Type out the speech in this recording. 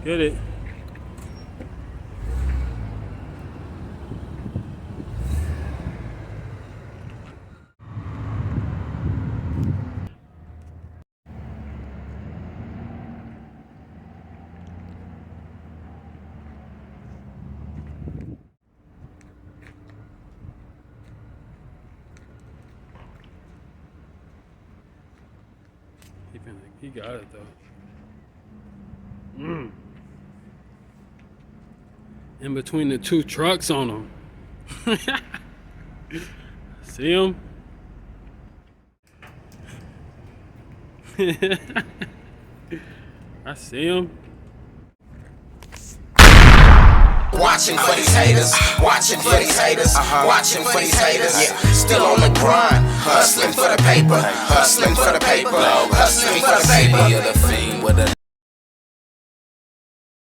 Get it. He got it though. In between the two trucks on him. See him? I see him. Watching for these haters, watching for these haters, watching for these haters. Yeah, still on the grind, hustling for the paper, hustling for the paper, hustling for the paper.